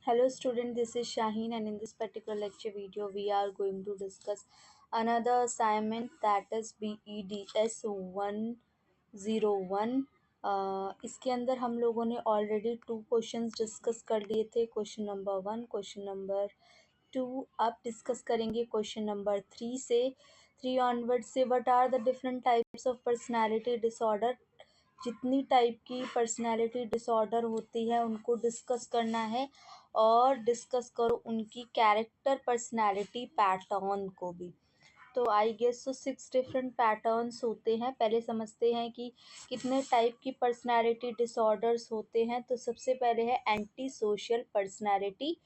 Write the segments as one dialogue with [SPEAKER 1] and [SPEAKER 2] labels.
[SPEAKER 1] Hello student, this is Shaheen and in this particular lecture video we are going to discuss another assignment that is BEDS 101। इसके अंदर हम लोगों ने already 2 questions discuss कर लिए थे। Question number 1, question number 2। अब discuss करेंगे क्वेश्चन नंबर 3 से 3 ऑनवर्ड से। What are the different types of personality disorder. जितनी टाइप की पर्सनालिटी डिसऑर्डर होती है उनको डिस्कस करना है और डिस्कस करो उनकी कैरेक्टर पर्सनालिटी पैटर्न को भी। तो आई गेस तो 6 डिफरेंट पैटर्न्स होते हैं। पहले समझते हैं कि कितने टाइप की पर्सनालिटी डिसऑर्डर्स होते हैं। तो सबसे पहले है एंटी सोशल पर्सनालिटी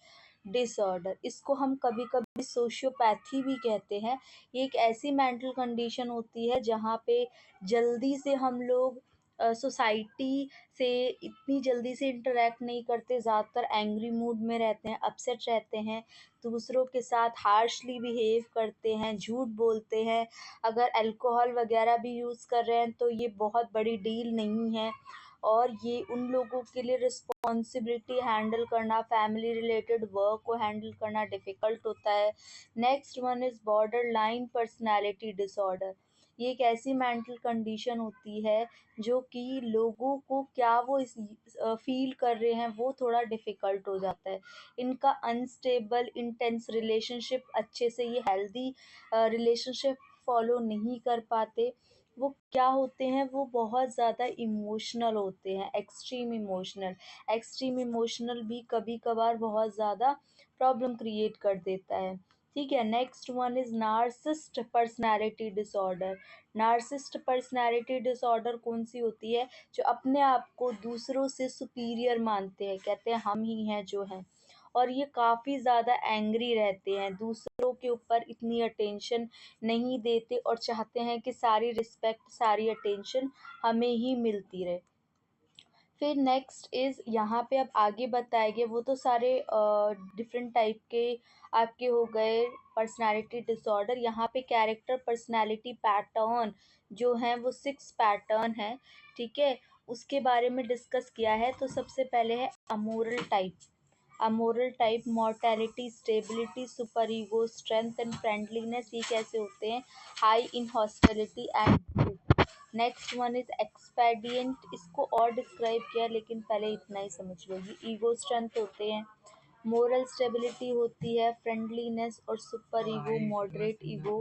[SPEAKER 1] डिसऑर्डर। इसको हम कभी कभी सोशियोपैथी भी कहते हैं। ये एक ऐसी मेंटल कंडीशन होती है जहाँ पे जल्दी से हम लोग सोसाइटी से इतनी जल्दी से इंटरेक्ट नहीं करते, ज़्यादातर एंग्री मूड में रहते हैं, अपसेट रहते हैं, दूसरों के साथ हार्शली बिहेव करते हैं, झूठ बोलते हैं। अगर अल्कोहल वगैरह भी यूज़ कर रहे हैं तो ये बहुत बड़ी डील नहीं है और ये उन लोगों के लिए रिस्पॉन्सिबिलिटी हैंडल करना, फैमिली रिलेटेड वर्क को हैंडल करना डिफ़िकल्ट होता है। Next one is border line personality disorder. ये एक ऐसी मेंटल कंडीशन होती है जो कि लोगों को क्या वो इस फील कर रहे हैं वो थोड़ा डिफ़िकल्ट हो जाता है। इनका अनस्टेबल इंटेंस रिलेशनशिप, अच्छे से ये हेल्दी रिलेशनशिप फॉलो नहीं कर पाते। वो क्या होते हैं, वो बहुत ज़्यादा इमोशनल होते हैं, एक्सट्रीम इमोशनल भी कभी कभार बहुत ज़्यादा प्रॉब्लम क्रिएट कर देता है। ठीक है, next one is narcissist personality disorder. Narcissist personality disorder कौन सी होती है? जो अपने आप को दूसरों से सुपीरियर मानते हैं, कहते हैं हम ही हैं जो हैं, और ये काफ़ी ज़्यादा एंग्री रहते हैं, दूसरों के ऊपर इतनी अटेंशन नहीं देते और चाहते हैं कि सारी रिस्पेक्ट, सारी अटेंशन हमें ही मिलती रहे। फिर नेक्स्ट इज़ यहाँ पे अब आगे बताए गए वो तो सारे डिफरेंट टाइप के आपके हो गए पर्सनालिटी डिसऑर्डर। यहाँ पे कैरेक्टर पर्सनालिटी पैटर्न जो हैं वो 6 पैटर्न है। ठीक है, उसके बारे में डिस्कस किया है। तो सबसे पहले है amoral type. Amoral type mortality, stability, super ego, strength and friendliness, ये कैसे होते हैं? High in hostility and. Next one is expedient. इसको और डिस्क्राइब किया लेकिन पहले इतना ही समझ लो। ये ईगो स्ट्रेंथ होते हैं, मोरल स्टेबिलिटी होती है, फ्रेंडलीनेस और सुपर ईगो, मॉडरेट ईगो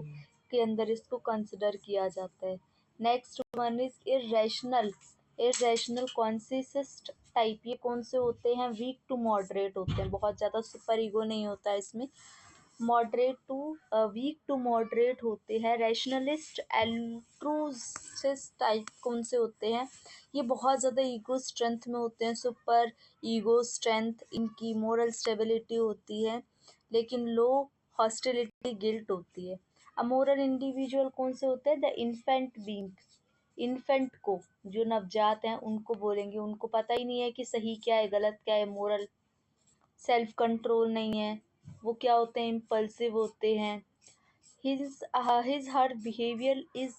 [SPEAKER 1] के अंदर इसको कंसिडर किया जाता है। Next one is irrational. Irrational consist type, ये कौन से होते हैं? वीक टू मॉडरेट होते हैं, बहुत ज़्यादा सुपर ईगो नहीं होता है इसमें। Moderate to weak to moderate होते हैं। रैशनलिस्ट एल्ट्रूसिस्ट टाइप कौन से होते हैं? ये बहुत ज़्यादा ईगो स्ट्रेंथ में होते हैं, सुपर ईगो स्ट्रेंथ इनकी, मोरल स्टेबिलिटी होती है लेकिन लो हॉस्टिलिटी गिल्ट होती है। अमोरल इंडिविजुअल कौन से होते हैं? The infant being. इन्फेंट को, जो नवजात हैं उनको बोलेंगे, उनको पता ही नहीं है कि सही क्या है गलत क्या है, मोरल सेल्फ कंट्रोल नहीं है। वो क्या होते हैं? इम्पल्सिव होते हैं। his her behavior is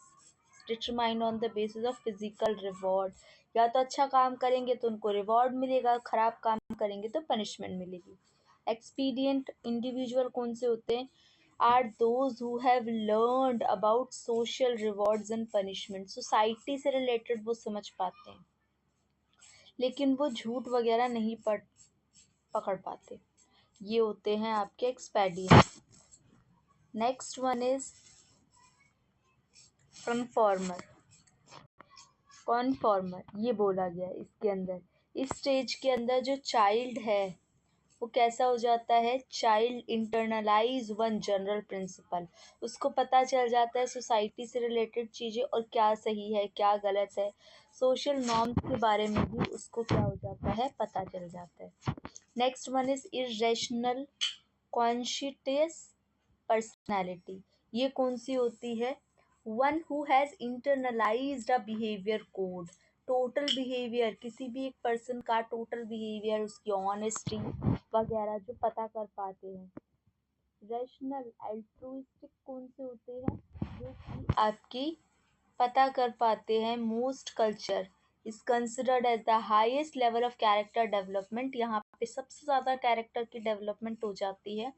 [SPEAKER 1] determined on the basis of physical reward। या तो अच्छा काम करेंगे तो उनको रिवॉर्ड मिलेगा, खराब काम करेंगे तो पनिशमेंट मिलेगी। एक्सपीडियंट इंडिविजुअल कौन से होते हैं? Are those who have learned about social rewards and punishment. Society से रिलेटेड वो समझ पाते हैं लेकिन वो झूठ वगैरह नहीं पकड़ पाते। ये होते हैं आपके expedient. Next one is conformer. Conformer ये बोला गया है इसके अंदर। इस स्टेज के अंदर जो चाइल्ड है वो कैसा हो जाता है? Child internalize one general principle. उसको पता चल जाता है सोसाइटी से रिलेटेड चीज़ें और क्या सही है क्या गलत है, सोशल नॉर्म्स के बारे में भी उसको क्या हो जाता है? पता चल जाता है। Next one is irrational conscious personality. ये कौन सी होती है? One who has internalised a behaviour code. Total behaviour, किसी भी एक पर्सन का टोटल बिहेवियर, उसकी ऑनेस्टी वगैरह जो पता कर पाते हैं। रैशनल एल्ट्रुइस्टिक कौन से होते हैं? जो कि आपकी पता कर पाते हैं most culture. Is considered as the highest level of character development. यहाँ पे सबसे ज़्यादा कैरेक्टर की डेवलपमेंट हो जाती है।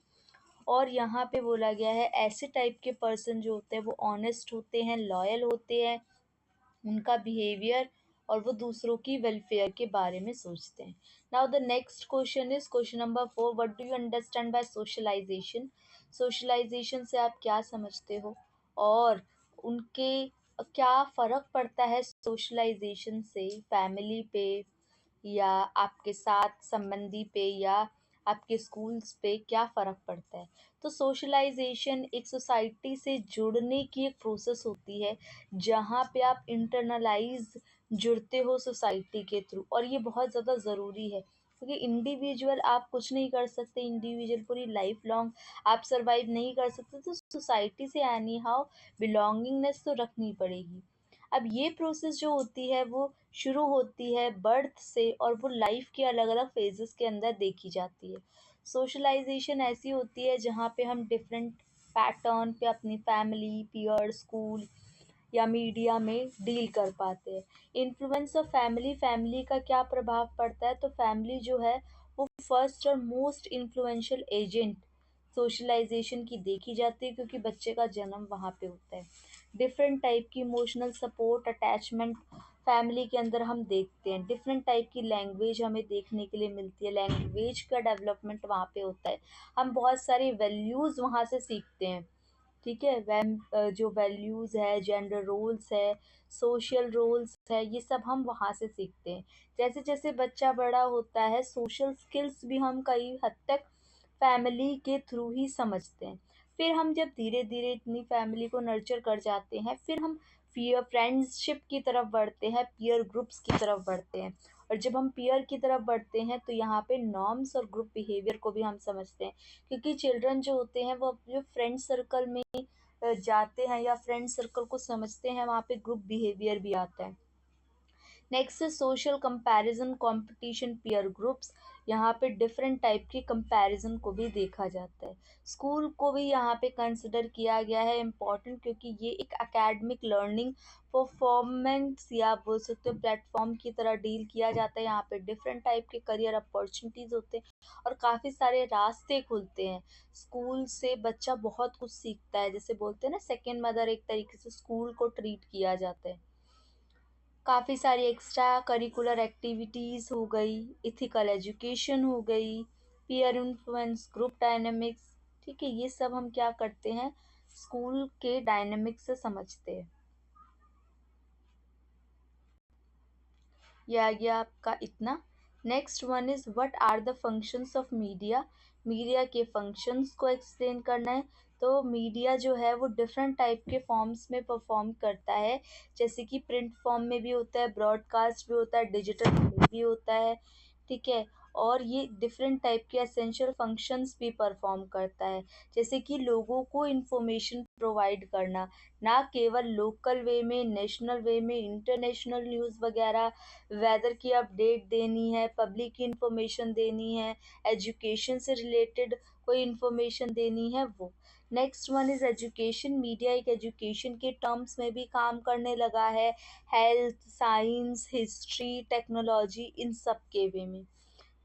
[SPEAKER 1] और यहाँ पे बोला गया है ऐसे टाइप के पर्सन जो होते हैं वो ऑनेस्ट होते हैं, लॉयल होते हैं, उनका बिहेवियर और वो दूसरों की वेलफेयर के बारे में सोचते हैं। Now the next question is question number 4, what do you understand by socialization. Socialization से आप क्या समझते हो और उनके क्या फ़र्क पड़ता है सोशलाइजेशन से फैमिली पे या आपके साथ संबंधी पे या आपके स्कूल्स पे क्या फ़र्क पड़ता है। तो सोशलाइजेशन एक सोसाइटी से जुड़ने की एक प्रोसेस होती है जहाँ पे आप इंटरनलाइज जुड़ते हो सोसाइटी के थ्रू, और ये बहुत ज़्यादा ज़रूरी है क्योंकि इंडिविजुअल आप कुछ नहीं कर सकते, इंडिविजुअल पूरी लाइफ लॉन्ग आप सरवाइव नहीं कर सकते, तो सोसाइटी से एनी हाउ बिलोंगिंगनेस तो रखनी पड़ेगी। अब ये प्रोसेस जो होती है वो शुरू होती है बर्थ से और वो लाइफ के अलग अलग फेजेस के अंदर देखी जाती है। सोशलाइजेशन ऐसी होती है जहाँ पे हम डिफरेंट पैटर्न पे अपनी फैमिली, पीयर, स्कूल या मीडिया में डील कर पाते हैं। इन्फ्लुएंस ऑफ फैमिली, फैमिली का क्या प्रभाव पड़ता है, तो फैमिली जो है वो फर्स्ट और मोस्ट इन्फ्लुएंशियल एजेंट सोशलाइजेशन की देखी जाती है क्योंकि बच्चे का जन्म वहाँ पे होता है। डिफरेंट टाइप की इमोशनल सपोर्ट, अटैचमेंट फैमिली के अंदर हम देखते हैं। डिफरेंट टाइप की लैंग्वेज हमें देखने के लिए मिलती है, लैंग्वेज का डेवलपमेंट वहाँ पे होता है। हम बहुत सारी वैल्यूज़ वहाँ से सीखते हैं। ठीक है, जो वैल्यूज़ है, जेंडर रोल्स है, सोशल रोल्स है, ये सब हम वहाँ से सीखते हैं। जैसे जैसे बच्चा बड़ा होता है सोशल स्किल्स भी हम कई हद तक फैमिली के थ्रू ही समझते हैं। फिर हम जब धीरे धीरे इतनी फैमिली को नर्चर कर जाते हैं फिर हम पीयर फ्रेंडशिप की तरफ बढ़ते हैं, पीयर ग्रुप्स की तरफ बढ़ते हैं। और जब हम पीयर की तरफ बढ़ते हैं तो यहाँ पे नॉर्म्स और ग्रुप बिहेवियर को भी हम समझते हैं क्योंकि चिल्ड्रन जो होते हैं वो अपने फ्रेंड सर्कल में जाते हैं या फ्रेंड सर्कल को समझते हैं, वहाँ पे ग्रुप बिहेवियर भी आता है। नेक्स्ट है social comparison, competition, peer groups. यहाँ पे डिफरेंट टाइप की कंपैरिजन को भी देखा जाता है। स्कूल को भी यहाँ पे कंसिडर किया गया है इम्पॉर्टेंट क्योंकि ये एक एकेडमिक लर्निंग परफॉर्मेंस या आप बोल सकते हो प्लेटफॉर्म की तरह डील किया जाता है। यहाँ पे डिफरेंट टाइप के करियर अपॉर्चुनिटीज़ होते हैं और काफ़ी सारे रास्ते खुलते हैं। स्कूल से बच्चा बहुत कुछ सीखता है, जैसे बोलते हैं ना सेकेंड मदर, एक तरीके से स्कूल को ट्रीट किया जाता है। काफ़ी सारी एक्स्ट्रा करिकुलर एक्टिविटीज़ हो गई, इथिकल एजुकेशन हो गई, पीयर इन्फ्लुएंस, ग्रुप डायनेमिक्स। ठीक है, ये सब हम क्या करते हैं स्कूल के डायनेमिक्स से समझते हैं। ये आ गया आपका इतना। Next one is what are the functions of media. Media के फंक्शंस को एक्सप्लेन करना है। तो मीडिया जो है वो डिफरेंट टाइप के फॉर्म्स में परफॉर्म करता है, जैसे कि प्रिंट फॉर्म में भी होता है, ब्रॉडकास्ट भी होता है, डिजिटल भी होता है। ठीक है, और ये डिफरेंट टाइप के एसेंशियल फंक्शंस भी परफॉर्म करता है, जैसे कि लोगों को इन्फॉर्मेशन प्रोवाइड करना, ना केवल लोकल वे में, नेशनल वे में, इंटरनेशनल न्यूज़ वगैरह, वेदर की अपडेट देनी है, पब्लिक की इंफॉर्मेशन देनी है, एजुकेशन से रिलेटेड कोई इंफॉर्मेशन देनी है वो। Next one is education. Media एक एजुकेशन के टर्म्स में भी काम करने लगा है, हेल्थ, साइंस, हिस्ट्री, टेक्नोलॉजी, इन सब के वे में।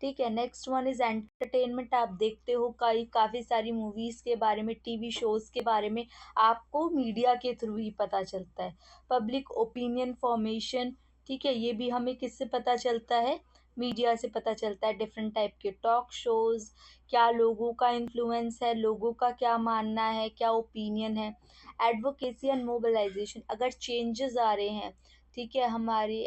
[SPEAKER 1] ठीक है, नेक्स्ट वन इज़ एंटरटेनमेंट। आप देखते हो काफ़ी सारी मूवीज़ के बारे में, टीवी शोज़ के बारे में आपको मीडिया के थ्रू ही पता चलता है। पब्लिक ओपिनियन फॉर्मेशन, ठीक है, ये भी हमें किससे पता चलता है, मीडिया से पता चलता है। डिफरेंट टाइप के टॉक शोज़, क्या लोगों का इन्फ्लुएंस है, लोगों का क्या मानना है, क्या ओपिनियन है। एडवोकेसी एंड मोबिलाइजेशन, अगर चेंजेस आ रहे हैं, ठीक है, हमारी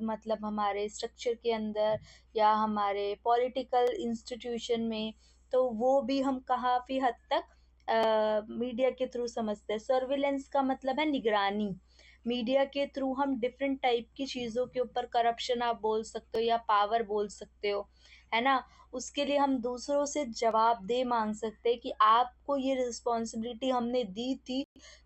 [SPEAKER 1] मतलब हमारे स्ट्रक्चर के अंदर या हमारे पॉलिटिकल इंस्टीट्यूशन में, तो वो भी हम काफ़ी हद तक मीडिया के थ्रू समझते हैं। सर्विलेंस का मतलब है निगरानी। मीडिया के थ्रू हम डिफरेंट टाइप की चीज़ों के ऊपर, करप्शन आप बोल सकते हो या पावर बोल सकते हो, है ना, उसके लिए हम दूसरों से जवाबदेह मांग सकते हैं कि आपको ये रिस्पॉन्सिबिलिटी हमने दी थी,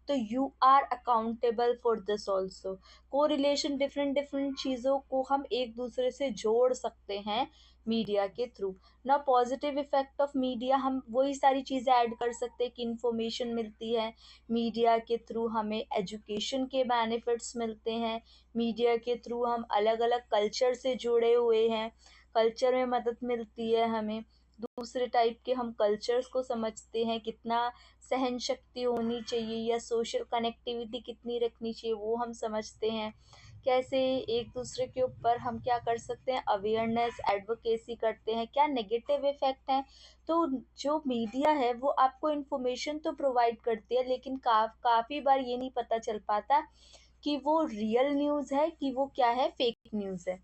[SPEAKER 1] तो you are accountable for this also. Correlation, different different चीज़ों को हम एक दूसरे से जोड़ सकते हैं मीडिया के थ्रू ना। पॉजिटिव इफेक्ट ऑफ मीडिया, हम वही सारी चीज़ें ऐड कर सकते हैं कि इंफॉर्मेशन मिलती है मीडिया के थ्रू, हमें एजुकेशन के बेनिफिट्स मिलते हैं मीडिया के थ्रू, हम अलग अलग कल्चर से जुड़े हुए हैं, कल्चर में मदद मिलती है हमें, दूसरे टाइप के हम कल्चर्स को समझते हैं, कितना सहन शक्ति होनी चाहिए या सोशल कनेक्टिविटी कितनी रखनी चाहिए वो हम समझते हैं, कैसे एक दूसरे के ऊपर हम क्या कर सकते हैं, अवेयरनेस एडवोकेसी करते हैं, क्या नेगेटिव इफेक्ट हैं। तो जो मीडिया है वो आपको इन्फॉर्मेशन तो प्रोवाइड करती है, लेकिन काफ़ी बार ये नहीं पता चल पाता कि वो रियल न्यूज़ है कि वो क्या है, फेक न्यूज़ है।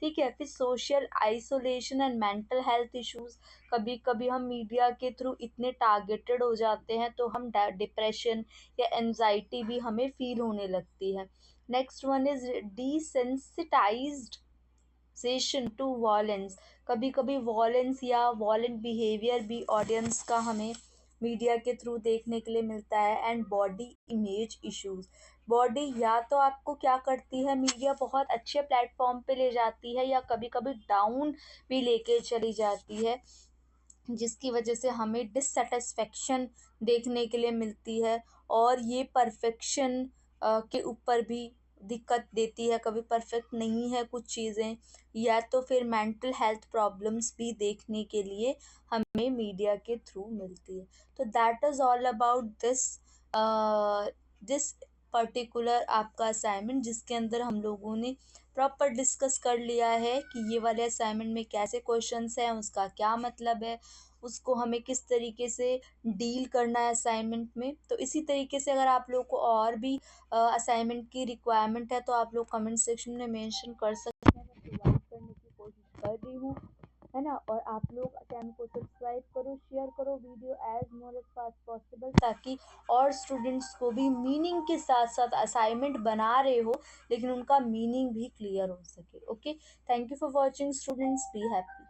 [SPEAKER 1] ठीक है, फिर social isolation and mental health issues, कभी कभी हम मीडिया के थ्रू इतने टारगेटेड हो जाते हैं तो हम डिप्रेशन या एनजाइटी भी हमें फील होने लगती है। Next one is desensitized session to violence, कभी कभी वॉलेंस या वॉलेंट बिहेवियर भी ऑडियंस का हमें मीडिया के थ्रू देखने के लिए मिलता है। And body image issues, body या तो आपको क्या करती है, मीडिया बहुत अच्छे प्लेटफॉर्म पे ले जाती है या कभी कभी डाउन भी लेके चली जाती है, जिसकी वजह से हमें डिससेटिस्फेक्शन देखने के लिए मिलती है। और ये परफेक्शन के ऊपर भी दिक्कत देती है, कभी परफेक्ट नहीं है कुछ चीज़ें, या तो फिर मेंटल हेल्थ प्रॉब्लम्स भी देखने के लिए हमें मीडिया के थ्रू मिलती है। तो that is all about this particular आपका असाइनमेंट, जिसके अंदर हम लोगों ने प्रॉपर डिस्कस कर लिया है कि ये वाले असाइनमेंट में कैसे क्वेश्चंस हैं, उसका क्या मतलब है, उसको हमें किस तरीके से डील करना है असाइनमेंट में। तो इसी तरीके से अगर आप लोग को और भी असाइनमेंट की रिक्वायरमेंट है तो आप लोग कमेंट सेक्शन में मेंशन कर सकते हैं, मैं प्रोवाइड करने की कोशिश कर रही हूँ, है ना। और आप लोग चैनल को सब्सक्राइब करो, शेयर करो video as more as fast possible, ताकि और स्टूडेंट्स को भी मीनिंग के साथ साथ असाइनमेंट बना रहे हो लेकिन उनका मीनिंग भी क्लियर हो सके। Okay, thank you for watching students, be happy.